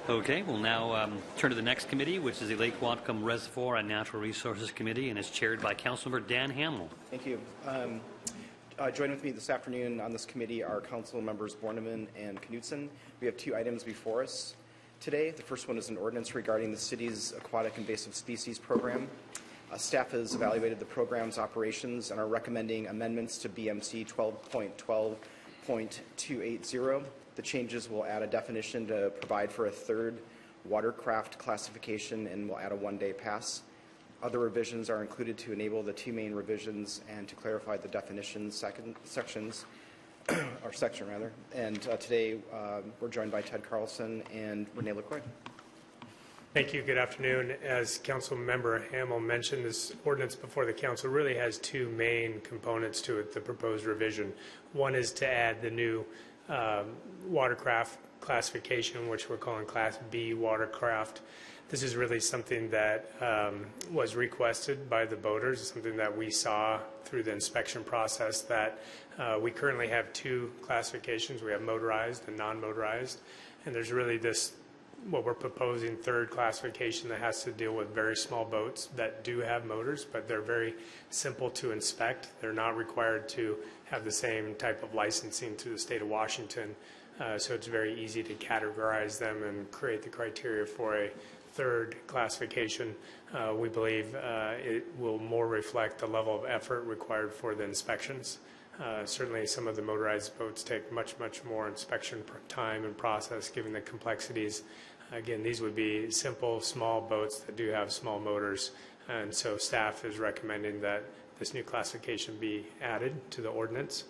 Okay, we'll now turn to the next committee, which is the Lake Whatcom Reservoir and Natural Resources Committee, and is chaired by Councilmember Dan Hamill. Thank you. Joining with me this afternoon on this committee are Council Members Borneman and Knutson. We have two items before us today. The first one is an ordinance regarding the city's aquatic invasive species program. Staff has evaluated the program's operations and are recommending amendments to BMC 12.12.280. The changes will add a definition to provide for a third watercraft classification and will add a one-day pass. Other revisions are included to enable the two main revisions and to clarify the definition sections, or section rather. And today we're joined by Ted Carlson and Renee LaCroix. Thank you. Good afternoon. As Council Member Hamill mentioned, this ordinance before the Council really has two main components to it, the proposed revision. One is to add the new watercraft classification, which we're calling Class B watercraft. This is really something that was requested by the boaters, something that we saw through the inspection process, that we currently have two classifications. We have motorized and non-motorized, and there's really this, what we're proposing, third classification that has to deal with very small boats that do have motors, but they're very simple to inspect. They're not required to have the same type of licensing through the state of Washington, so it's very easy to categorize them and create the criteria for a third classification. We believe it will more reflect the level of effort required for the inspections. Certainly some of the motorized boats take much more inspection time and process given the complexities. Again, these would be simple, small boats that do have small motors, and so staff is recommending that this new classification be added to the ordinance.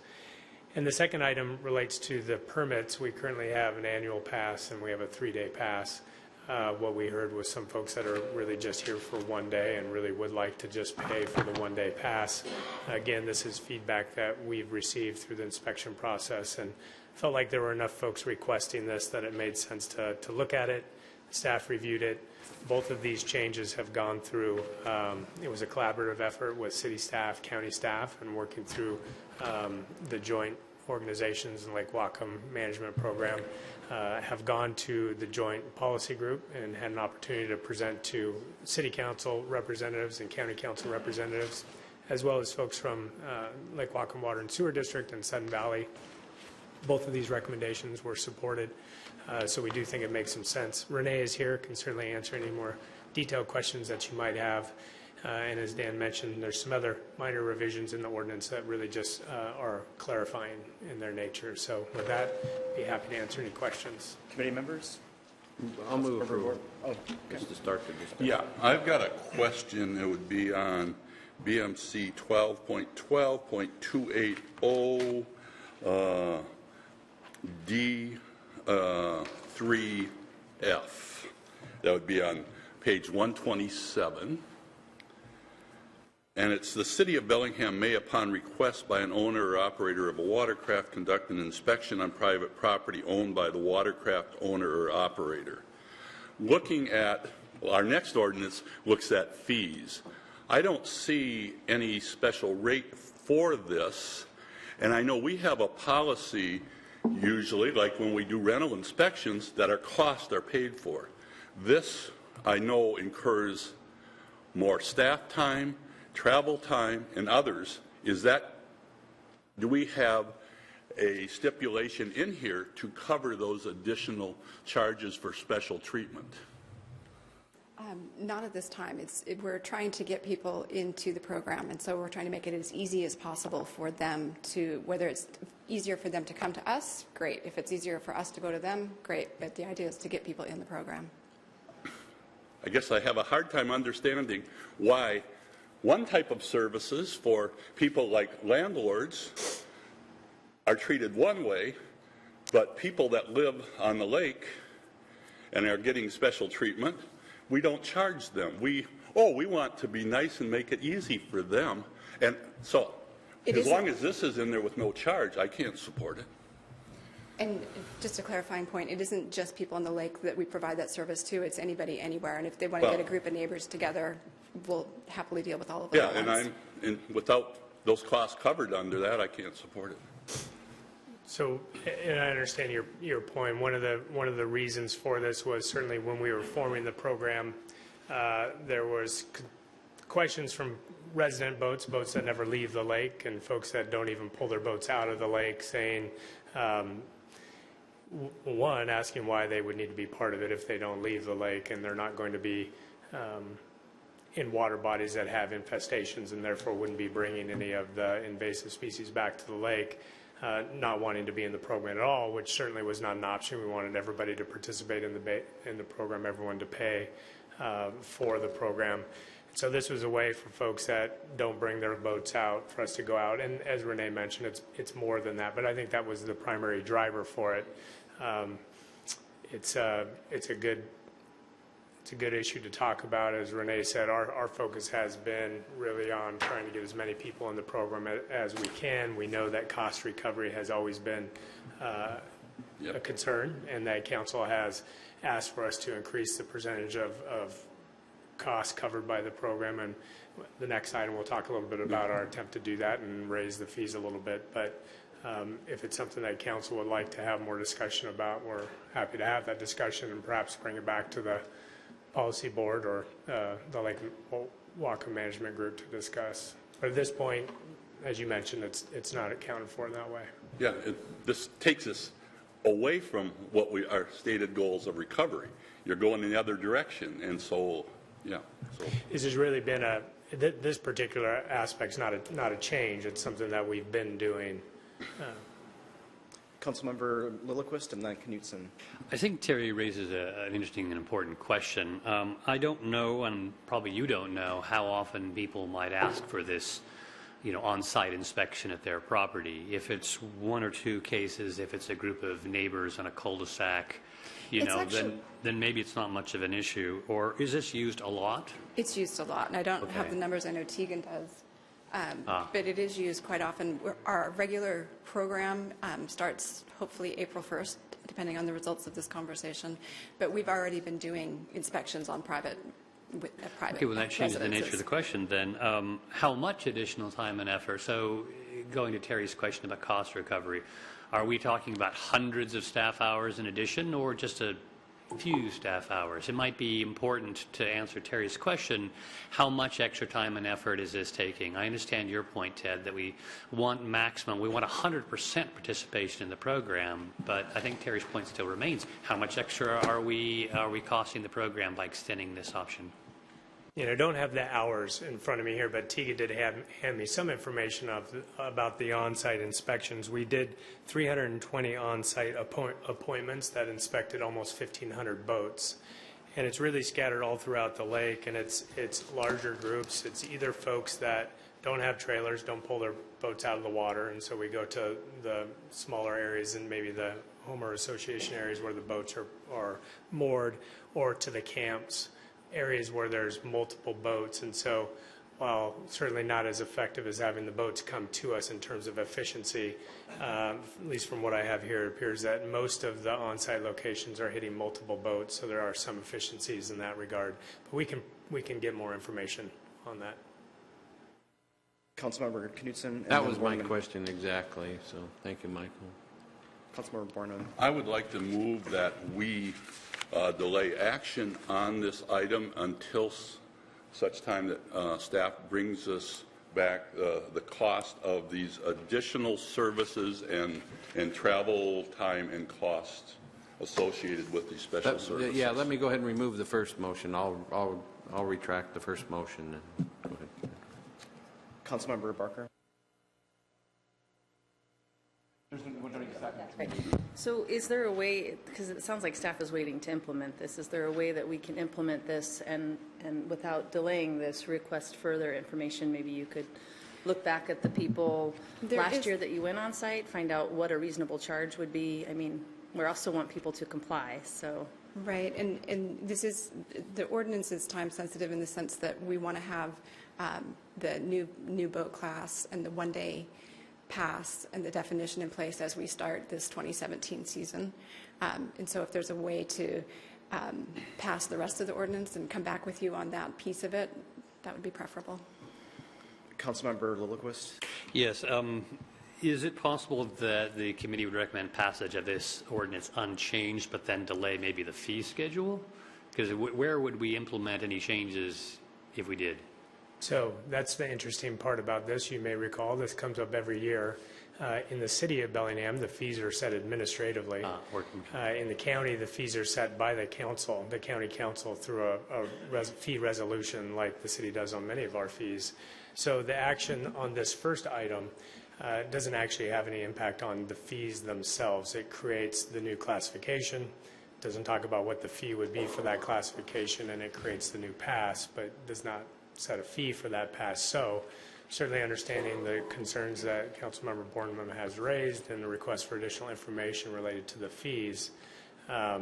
And the second item relates to the permits. We currently have an annual pass and we have a 3-day pass. What we heard was some folks that are really just here for one day and really would like to just pay for the one-day pass. Again, this is feedback that we've received through the inspection process, and felt like there were enough folks requesting this that it made sense to look at it. Staff reviewed it. Both of these changes have gone through, it was a collaborative effort with city staff, county staff, and working through the joint organizations and Lake Whatcom Management Program, have gone to the joint policy group and had an opportunity to present to city council representatives and county council representatives, as well as folks from Lake Whatcom Water and Sewer District and Sudden Valley. Both of these recommendations were supported, so we do think it makes some sense. Renee is here, can certainly answer any more detailed questions that you might have. And as Dan mentioned, there's some other minor revisions in the ordinance that really just are clarifying in their nature. So with that, be happy to answer any questions. Committee members? I'll move approval. Oh, okay. Just to start the discussion. Yeah, I've got a question. It would be on BMC 12.12.280 D3F. That would be on page 127. And it's the City of Bellingham may, upon request by an owner or operator of a watercraft, conduct an inspection on private property owned by the watercraft owner or operator. Looking at, well, our next ordinance looks at fees. I don't see any special rate for this, and I know we have a policy usually, like when we do rental inspections, that our costs are paid for. This, I know, incurs more staff time, travel time, and others. Do we have a stipulation in here to cover those additional charges for special treatment? Not at this time. We're trying to get people into the program, and so we're trying to make it as easy as possible for them to, whether it's easier for them to come to us, great. If it's easier for us to go to them, great. But the idea is to get people in the program. I guess I have a hard time understanding why one type of services for people like landlords are treated one way, but people that live on the lake and are getting special treatment, we don't charge them. We want to be nice and make it easy for them. And so, as long as this is in there with no charge, I can't support it. And just a clarifying point, it isn't just people on the lake that we provide that service to, it's anybody anywhere. And if they want to get a group of neighbors together, we'll happily deal with all of them. Yeah, and without those costs covered under that, I can't support it. So, and I understand your point. One of the reasons for this was certainly when we were forming the program, there was questions from resident boats that never leave the lake, and folks that don't even pull their boats out of the lake, saying, one, asking why they would need to be part of it if they don't leave the lake, and they're not going to be in water bodies that have infestations, and therefore wouldn't be bringing any of the invasive species back to the lake. Not wanting to be in the program at all, which certainly was not an option. We wanted everybody to participate in the program, everyone to pay for the program. So this was a way for folks that don't bring their boats out for us to go out. And as Renee mentioned, it's more than that. But I think that was the primary driver for it. It's a good issue to talk about. As Renee said, our focus has been really on trying to get as many people in the program as we can. We know that cost recovery has always been a concern, and that council has asked for us to increase the percentage of costs covered by the program. And the next item, we'll talk a little bit about our attempt to do that and raise the fees a little bit. But if it's something that council would like to have more discussion about, we're happy to have that discussion and perhaps bring it back to the policy board or the Lake Whatcom management group to discuss. But at this point, as you mentioned, it's not accounted for in that way. Yeah, this takes us away from what our stated goals of recovery. You're going in the other direction, and so, yeah. So this has really been this particular aspect's not a change. It's something that we've been doing. Councilmember Lillquist and then Knutson. I think Terry raises an interesting and important question. I don't know, and probably you don't know, how often people might ask for this, on-site inspection at their property. If it's one or two cases, if it's a group of neighbors on a cul-de-sac, then maybe it's not much of an issue. Or is this used a lot? It's used a lot, and I don't have the numbers. I know Tegan does. But it is used quite often. Our regular program starts hopefully April 1st, depending on the results of this conversation. But we've already been doing inspections on private Okay, well, that changes the nature of the question then. How much additional time and effort? So going to Terry's question about cost recovery, are we talking about hundreds of staff hours in addition, or just a few staff hours? It might be important to answer Terry's question, how much extra time and effort is this taking? I understand your point, Ted, that we want maximum, we want 100% participation in the program, but I think Terry's point still remains. How much extra are we costing the program by extending this option? I don't have the hours in front of me here, but Tegan did hand me some information about the on-site inspections. We did 320 on-site appointments that inspected almost 1,500 boats. And it's really scattered all throughout the lake, and it's larger groups. It's either folks that don't have trailers, don't pull their boats out of the water, and so we go to the smaller areas and maybe the homeowner association areas where the boats are moored, or to the camps, areas where there's multiple boats. And so while certainly not as effective as having the boats come to us in terms of efficiency, at least from what I have here, it appears that most of the on-site locations are hitting multiple boats, so there are some efficiencies in that regard. But we can get more information on that. Councilmember Knutson. That was my question exactly, so thank you, Michael. Councilmember Borno. I would like to move that we delay action on this item until such time that staff brings us back the cost of these additional services and travel time and costs associated with these special services. Yeah, let me go ahead and remove the first motion. I'll retract the first motion. Go ahead. Councilmember Barker. Right. So is there a way, because it sounds like staff is waiting to implement this, is there a way that we can implement this and without delaying this, request further information? Maybe you could look back at the people last year that you went on site, find out what a reasonable charge would be. I mean, we also want people to comply, so. Right, and this is, the ordinance is time sensitive in the sense that we want to have the new boat class and the one-day pass and the definition in place as we start this 2017 season. And so if there's a way to pass the rest of the ordinance and come back with you on that piece of it, that would be preferable. Councilmember Lillquist. Yes. Is it possible that the committee would recommend passage of this ordinance unchanged, but then delay maybe the fee schedule? Because where would we implement any changes if we did? So that's the interesting part about this. You may recall this comes up every year. In the city of Bellingham, the fees are set administratively. In the county, the fees are set by the county council, through a fee resolution like the city does on many of our fees. So the action on this first item doesn't actually have any impact on the fees themselves. It creates the new classification, doesn't talk about what the fee would be for that classification, and it creates the new pass, but does not set a fee for that pass. So certainly understanding the concerns that Councilmember Borneman has raised and the request for additional information related to the fees, I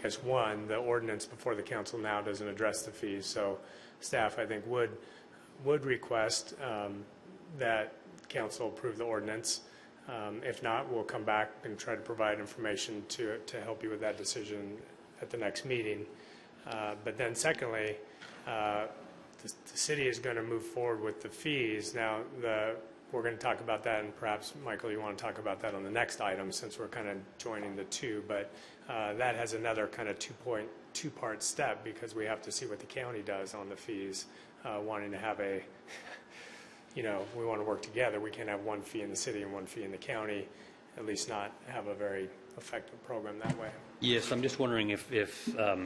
guess one, the ordinance before the council now doesn't address the fees. So staff, I think, would request that council approve the ordinance. If not, we'll come back and try to provide information to help you with that decision at the next meeting. But then secondly, the city is going to move forward with the fees. Now, we're going to talk about that, and perhaps, Michael, you want to talk about that on the next item since we're kind of joining the two. But that has another kind of two-part step because we have to see what the county does on the fees, wanting to have a, we want to work together. We can't have one fee in the city and one fee in the county, at least not have a very effective program that way. Yes, I'm just wondering if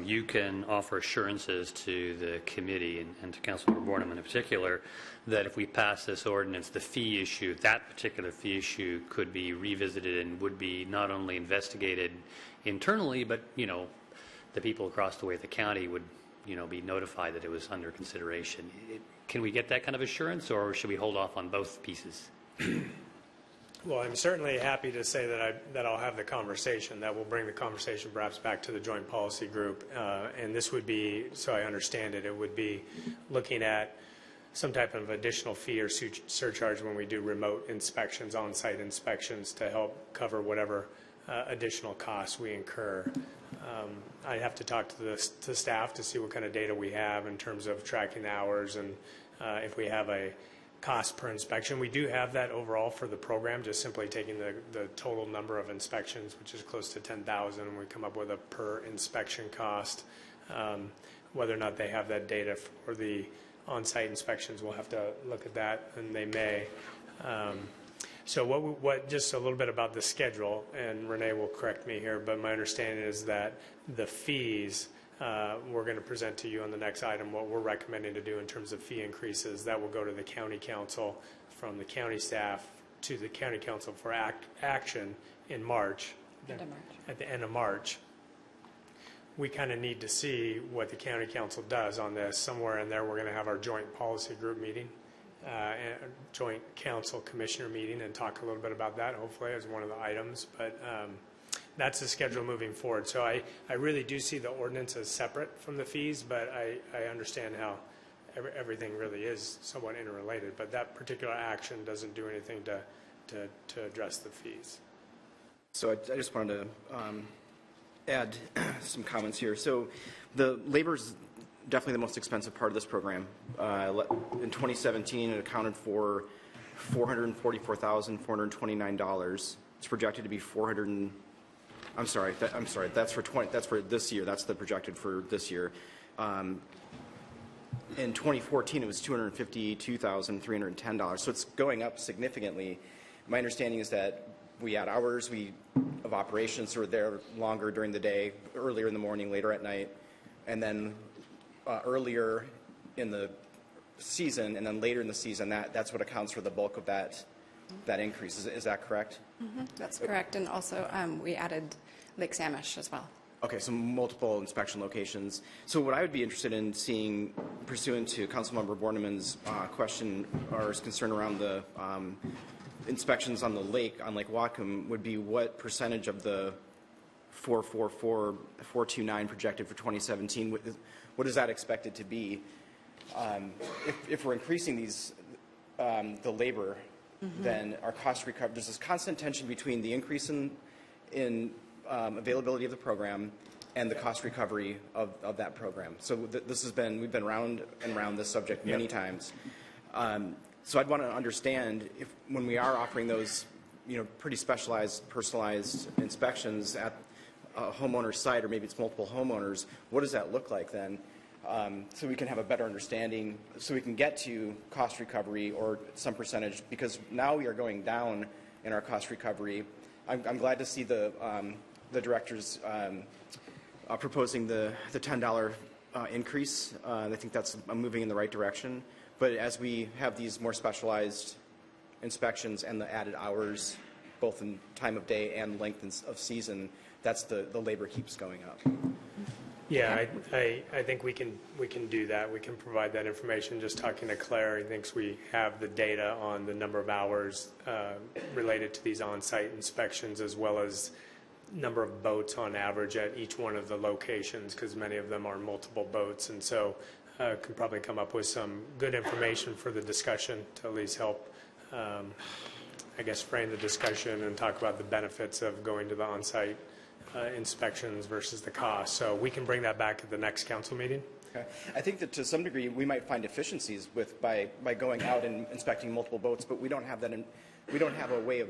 you can offer assurances to the committee and to Councilmember Borneman in particular that if we pass this ordinance, the fee issue, that particular fee issue, could be revisited and would be not only investigated internally, but the people across the way at the county would be notified that it was under consideration. Can we get that kind of assurance, or should we hold off on both pieces? Well, I'm certainly happy to say that I'll have the conversation, that will bring the conversation perhaps back to the joint policy group. And this would be, so I understand it, it would be looking at some type of additional fee or surcharge when we do remote inspections, on-site inspections, to help cover whatever additional costs we incur. I have to talk to staff to see what kind of data we have in terms of tracking hours and if we have a cost per inspection. We do have that overall for the program, just simply taking the total number of inspections, which is close to 10,000, and we come up with a per inspection cost. Whether or not they have that data for the on-site inspections, we'll have to look at that, and they may. So what just a little bit about the schedule, and Renee will correct me here, but my understanding is that the fees, we're going to present to you on the next item what we're recommending to do in terms of fee increases. That will go to the county council, from the county staff to the county council for action in March. At the end of March. We kind of need to see what the county council does on this. Somewhere in there, we're going to have our joint policy group meeting, joint council commissioner meeting, and talk a little bit about that, hopefully, as one of the items. But that's the schedule moving forward. So I really do see the ordinance as separate from the fees, but I understand how everything really is somewhat interrelated. But that particular action doesn't do anything to address the fees. So I just wanted to add some comments here. So the labor is definitely the most expensive part of this program. In 2017, it accounted for $444,429. It's projected to be that's for this year. That's the projected for this year. In 2014, it was $252,310. So it's going up significantly. My understanding is that we add hours of operations, so we're there longer during the day, earlier in the morning, later at night, and then earlier in the season, and then later in the season. That's what accounts for the bulk of that increase. Is that correct? Mm-hmm. That's correct. And also we added Lake Samish as well. Okay, so multiple inspection locations. So what I would be interested in seeing, pursuant to Councilmember Borneman's question or his concern around the inspections on the lake, on Lake Whatcom, would be what percentage of the 429 projected for 2017, what is that expected to be? If we're increasing the labor, then our cost recovery, there's this constant tension between the increase in availability of the program and the cost recovery of that program. So we've been round and round this subject many times. So I'd want to understand if, when we are offering those pretty specialized, personalized inspections at a homeowner's site, or maybe it's multiple homeowners, what does that look like then? So we can have a better understanding, so we can get to cost recovery or some percentage, because now we are going down in our cost recovery. I'm glad to see the directors proposing the $10 increase. I think that's moving in the right direction. But as we have these more specialized inspections and the added hours, both in time of day and length of season, that's the labor keeps going up. Yeah, I think we can do that. We can provide that information. Just talking to Claire, he thinks we have the data on the number of hours related to these on-site inspections, as well as number of boats on average at each one of the locations, because many of them are multiple boats, and so can probably come up with some good information for the discussion to at least help, I guess, frame the discussion and talk about the benefits of going to the on-site inspections versus the cost. So we can bring that back at the next council meeting. Okay. I think that to some degree we might find efficiencies by going out and inspecting multiple boats, but we don't have that. We don't have a way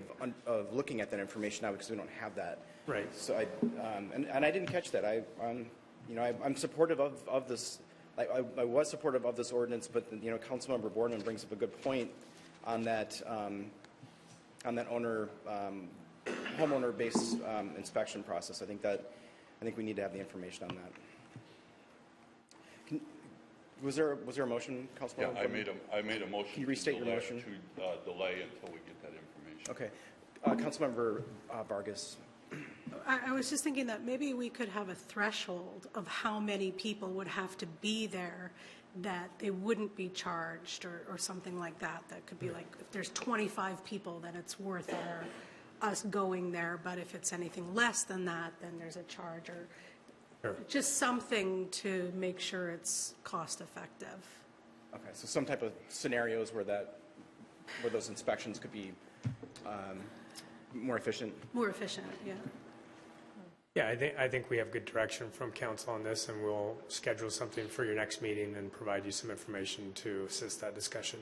of looking at that information now because we don't have that. Right. So and I didn't catch that. I'm supportive of this. I was supportive of this ordinance, but Councilmember Boardman brings up a good point on that homeowner-based inspection process. I think we need to have the information on that. Was there a motion, Councilmember? Yeah, I made a motion. Can you restate your motion? To delay until we get that information. Okay. Councilmember Vargas. I was just thinking that maybe we could have a threshold of how many people would have to be there that they wouldn't be charged, or something like that. That could be like, if there's 25 people, then it's worth us going there, but if it's anything less than that, then there's a charge, or Sure. just something to make sure it's cost effective. Okay, so some type of scenarios where those inspections could be more efficient. More efficient, yeah. Yeah, I think we have good direction from council on this, and we'll schedule something for your next meeting and provide you some information to assist that discussion.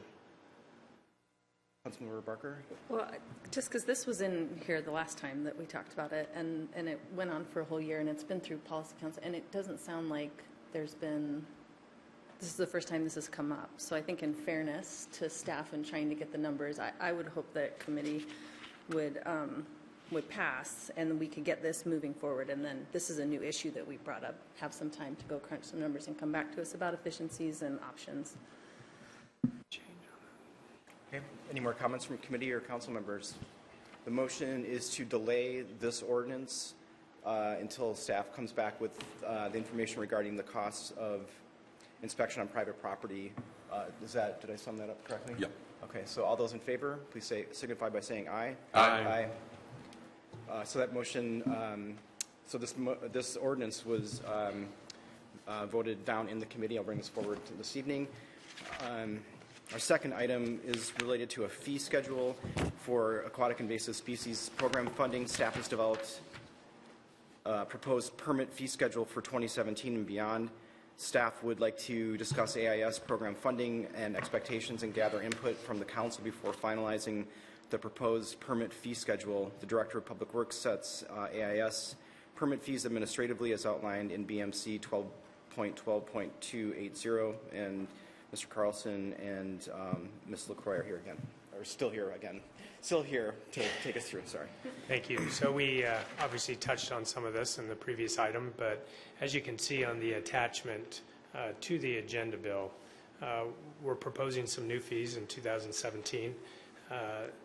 Councilmember Barker? Well, just because this was in here the last time that we talked about it, and it went on for a whole year, and it's been through policy council, and it doesn't sound like this is the first time this has come up. So I think in fairness to staff and trying to get the numbers, I would hope that committee would pass, and we could get this moving forward. And then this is a new issue that we brought up. Have some time to go crunch some numbers and come back to us about efficiencies and options. Okay. Any more comments from committee or council members? The motion is to delay this ordinance until staff comes back with the information regarding the costs of inspection on private property. Did I sum that up correctly? Yep. Okay, so all those in favor, please signify by saying aye. Aye. So that motion, this ordinance was voted down in the committee. I'll bring this forward to this evening. Our second item is related to a fee schedule for aquatic invasive species program funding. Staff has developed a proposed permit fee schedule for 2017 and beyond. Staff would like to discuss AIS program funding and expectations and gather input from the council before finalizing the proposed permit fee schedule. The Director of Public Works sets AIS permit fees administratively as outlined in BMC 12.12.280, and Mr. Carlson and Ms. LaCroix are here again, or still here to take us through. Sorry. Thank you. So we obviously touched on some of this in the previous item, but as you can see on the attachment to the agenda bill, we're proposing some new fees in 2017.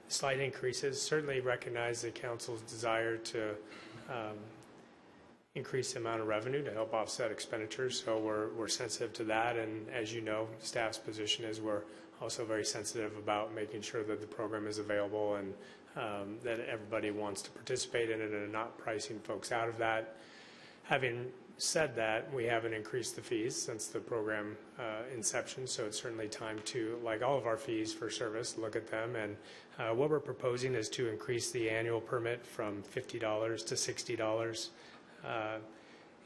Slight increases. Certainly recognize the council's desire to increase the amount of revenue to help offset expenditures, so we're sensitive to that, and as you know, staff's position is we're also very sensitive about making sure that the program is available and that everybody wants to participate in it and not pricing folks out of that. Having said that, we haven't increased the fees since the program inception, so it's certainly time to, like all of our fees for service, look at them. And what we're proposing is to increase the annual permit from $50 to $60,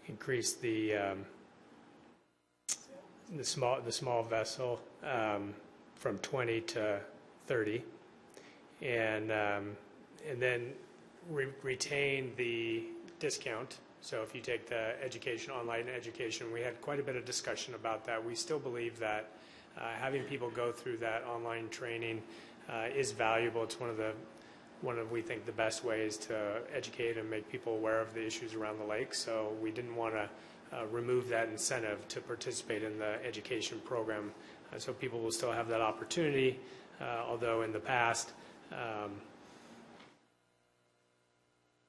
increase the small vessel from 20 to 30, and and then retain the discount. So if you take the education, online education, we had quite a bit of discussion about that. We still believe that having people go through that online training is valuable. It's one of we think the best ways to educate and make people aware of the issues around the lake. So we didn't want to remove that incentive to participate in the education program. So people will still have that opportunity, although in the past,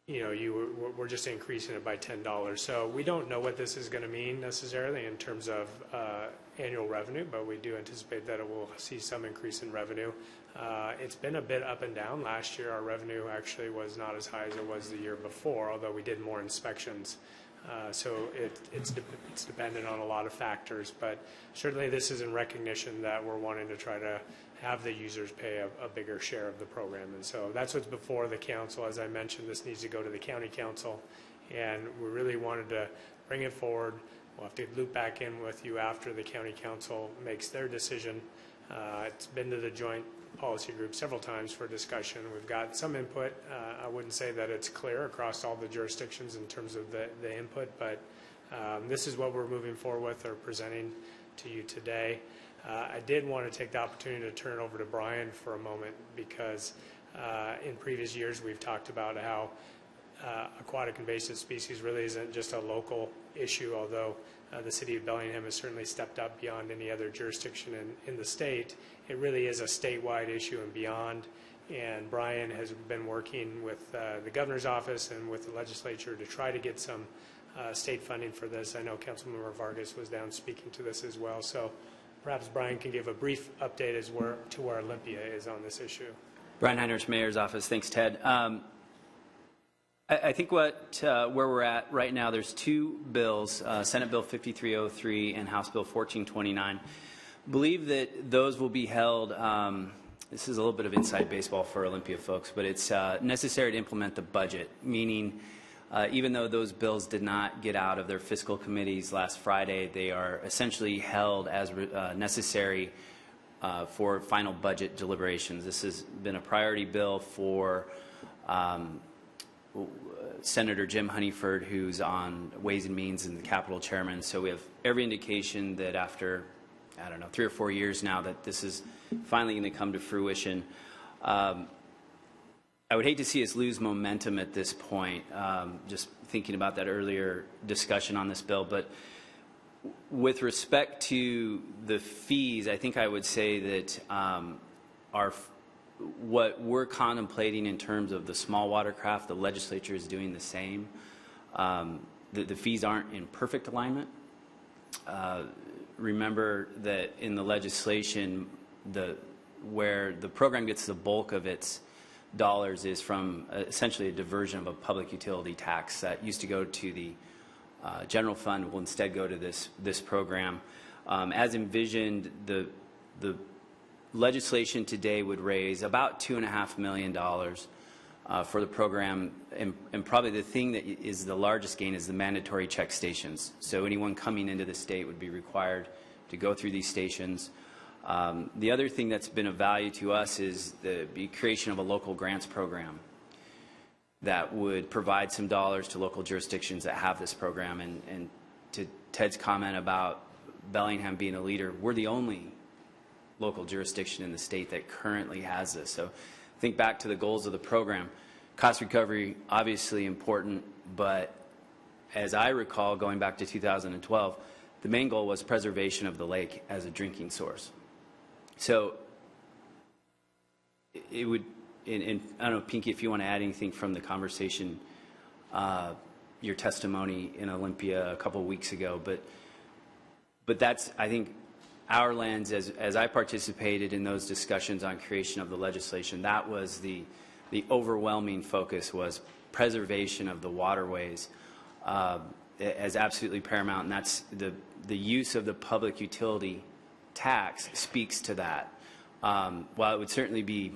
we're just increasing it by $10. So we don't know what this is going to mean necessarily in terms of annual revenue, but we do anticipate that it will see some increase in revenue. It's been a bit up and down. Last year, our revenue actually was not as high as it was the year before, although we did more inspections. So it's dependent on a lot of factors, but certainly this is in recognition that we're wanting to try to have the users pay a bigger share of the program. And so that's what's before the council. As I mentioned, this needs to go to the county council, and we really wanted to bring it forward. We'll have to loop back in with you after the county council makes their decision. It's been to the joint policy group several times for discussion. We've got some input. I wouldn't say that it's clear across all the jurisdictions in terms of the input, but this is what we're moving forward with or presenting to you today. I did want to take the opportunity to turn it over to Brian for a moment because in previous years we've talked about how aquatic invasive species really isn't just a local issue, although the city of Bellingham has certainly stepped up beyond any other jurisdiction in the state. It really is a statewide issue and beyond, and Brian has been working with the governor's office and with the legislature to try to get some state funding for this. I know Councilmember Vargas was down speaking to this as well, so perhaps Brian can give a brief update as to where Olympia is on this issue. Brian Heinrich, Mayor's Office. Thanks, Ted. I think where we're at right now, there's two bills, Senate Bill 5303 and House Bill 1429. Believe that those will be held, this is a little bit of inside baseball for Olympia folks, but it's necessary to implement the budget, meaning even though those bills did not get out of their fiscal committees last Friday, they are essentially held as necessary for final budget deliberations. This has been a priority bill for Senator Jim Honeyford, who's on Ways and Means and the Capitol Chairman. So we have every indication that after, I don't know, 3 or 4 years now that this is finally going to come to fruition. I would hate to see us lose momentum at this point, just thinking about that earlier discussion on this bill. But with respect to the fees, I think I would say that what we're contemplating in terms of the small watercraft, the legislature is doing the same. The fees aren't in perfect alignment. Remember that in the legislation, where the program gets the bulk of its dollars is from essentially a diversion of a public utility tax that used to go to the general fund will instead go to this program. As envisioned, the legislation today would raise about $2.5 million for the program, and probably the thing that is the largest gain is the mandatory check stations. So anyone coming into the state would be required to go through these stations. The other thing that's been of value to us is the creation of a local grants program that would provide some dollars to local jurisdictions that have this program. And to Ted's comment about Bellingham being a leader, we're the only local jurisdiction in the state that currently has this. So think back to the goals of the program. Cost recovery, obviously important, but as I recall, going back to 2012, the main goal was preservation of the lake as a drinking source. So it would, and I don't know, Pinky, if you want to add anything from the conversation, your testimony in Olympia a couple of weeks ago, but that's, I think, our lens, as I participated in those discussions on creation of the legislation, that was the overwhelming focus was preservation of the waterways as absolutely paramount, and that's the use of the public utility tax speaks to that. While it would certainly be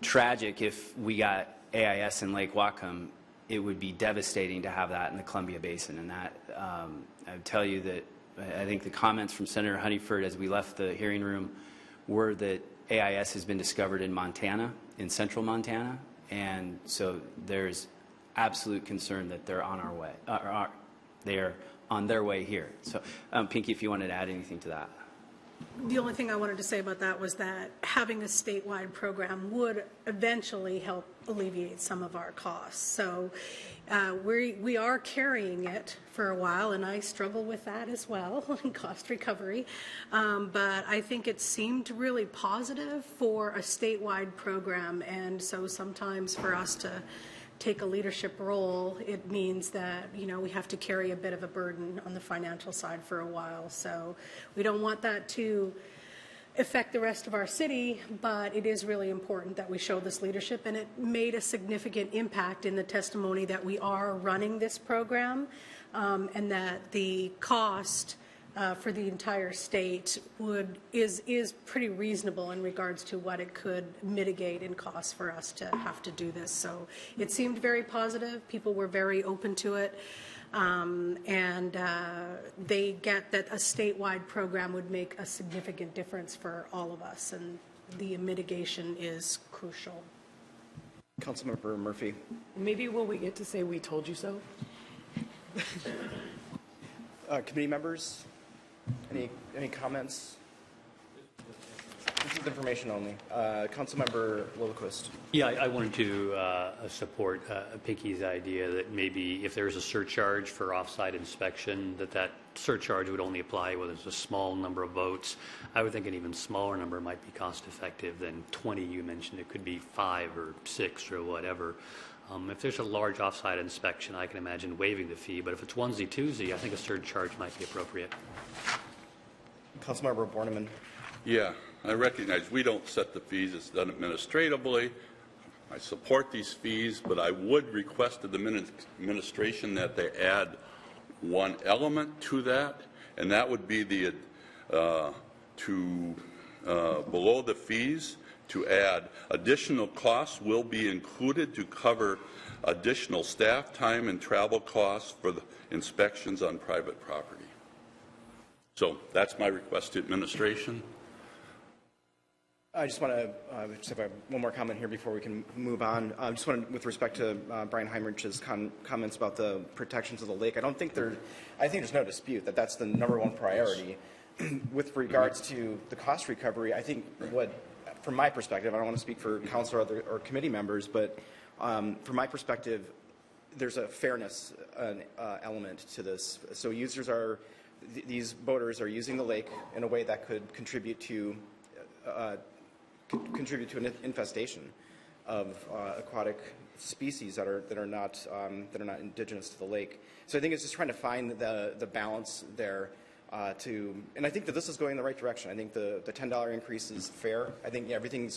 tragic if we got AIS in Lake Whatcom, it would be devastating to have that in the Columbia Basin. And that, I would tell you that I think the comments from Senator Honeyford as we left the hearing room were that AIS has been discovered in Montana, in central Montana, And so there's absolute concern that they're on our way, they're on their way here. So, Pinky, if you wanted to add anything to that. The only thing I wanted to say about that was that having a statewide program would eventually help alleviate some of our costs. So we are carrying it for a while, and I struggle with that as well, in cost recovery. But I think it seemed really positive for a statewide program, and so sometimes for us to take a leadership role, it means that, you know, we have to carry a bit of a burden on the financial side for a while. So we don't want that to affect the rest of our city, but it is really important that we show this leadership, and it made a significant impact in the testimony that we are running this program, and that the cost for the entire state is pretty reasonable in regards to what it could mitigate in costs for us to have to do this. So it seemed very positive. People were very open to it. And they get that a statewide program would make a significant difference for all of us, and the mitigation is crucial. Councilmember Murphy. Maybe will we get to say we told you so? Committee members, any comments? This is information only. Councilmember Lillquist. Yeah, I wanted to support Pinky's idea that maybe if there's a surcharge for off-site inspection, that surcharge would only apply whether it's a small number of votes. I would think an even smaller number might be cost-effective than 20 you mentioned. It could be 5 or 6 or whatever. If there's a large off-site inspection, I can imagine waiving the fee, but if it's onesie-twosie, I think a surcharge might be appropriate. Councilmember Borneman. Yeah, I recognize we don't set the fees. It's done administratively. I support these fees, but I would request of the administration that they add one element to that, and that would be the below the fees, to add additional costs will be included to cover additional staff time and travel costs for the inspections on private property. So that's my request to administration. I just want to just have one more comment here before we can move on. I just want to, with respect to Brian Heinrich's comments about the protections of the lake, I think there's no dispute that that's the #1 priority. With regards to the cost recovery, I think from my perspective, I don't want to speak for council or committee members, but from my perspective, there's a fairness element to this. So these boaters are using the lake in a way that could contribute to an infestation of aquatic species that are not indigenous to the lake. So I think it's just trying to find the balance there. And I think that this is going in the right direction. I think the $10 increase is fair. I think everything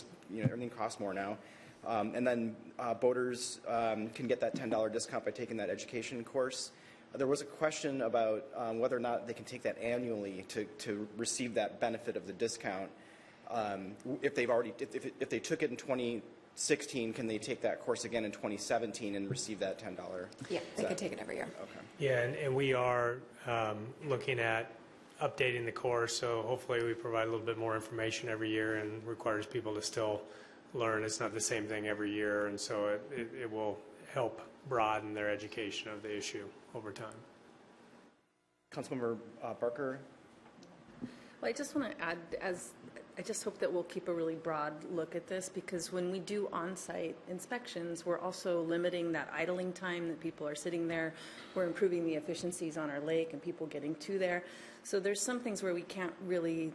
costs more now. And then boaters can get that $10 discount by taking that education course. There was a question about whether or not they can take that annually to receive that benefit of the discount. If they took it in 2016, can they take that course again in 2017 and receive that $10? Yeah, they could take it every year. Okay. Yeah, and we are looking at updating the course, so hopefully we provide a little bit more information every year and requires people to still learn. It's not the same thing every year, and so it will help broaden their education of the issue over time. Councilmember Barker. Well, I just want to add, I just hope that we'll keep a really broad look at this, because when we do on-site inspections, we're also limiting that idling time that people are sitting there. We're improving the efficiencies on our lake and people getting to there. So there's some things where we can't really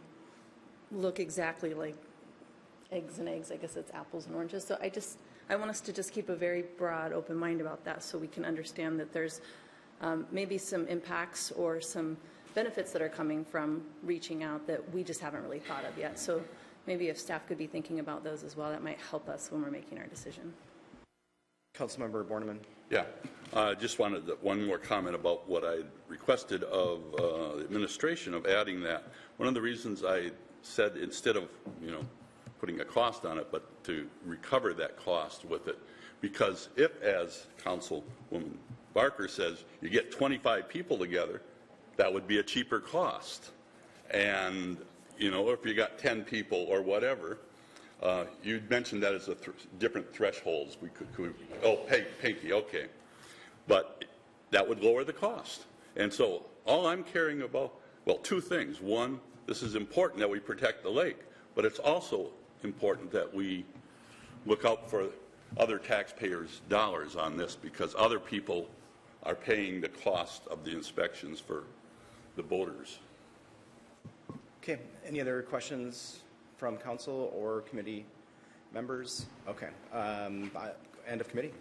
look exactly like eggs and eggs. I guess it's apples and oranges. So I want us to just keep a very broad, open mind about that, so we can understand that there's maybe some impacts or some benefits that are coming from reaching out that we just haven't really thought of yet. So maybe if staff could be thinking about those as well, that might help us when we're making our decision. Councilmember Borneman. Yeah, just wanted one more comment about what I requested of the administration of adding that. One of the reasons I said instead of putting a cost on it, but to recover that cost with it, because if, as Councilwoman Barker says, you get 25 people together, that would be a cheaper cost. And, if you got 10 people or whatever, You mentioned that as different thresholds. We could pinky, okay. But that would lower the cost. And so all I'm caring about, well, two things. One, this is important that we protect the lake, but it's also important that we look out for other taxpayers' dollars on this because other people are paying the cost of the inspections for the boaters. Okay, any other questions from council or committee members? Okay, end of committee.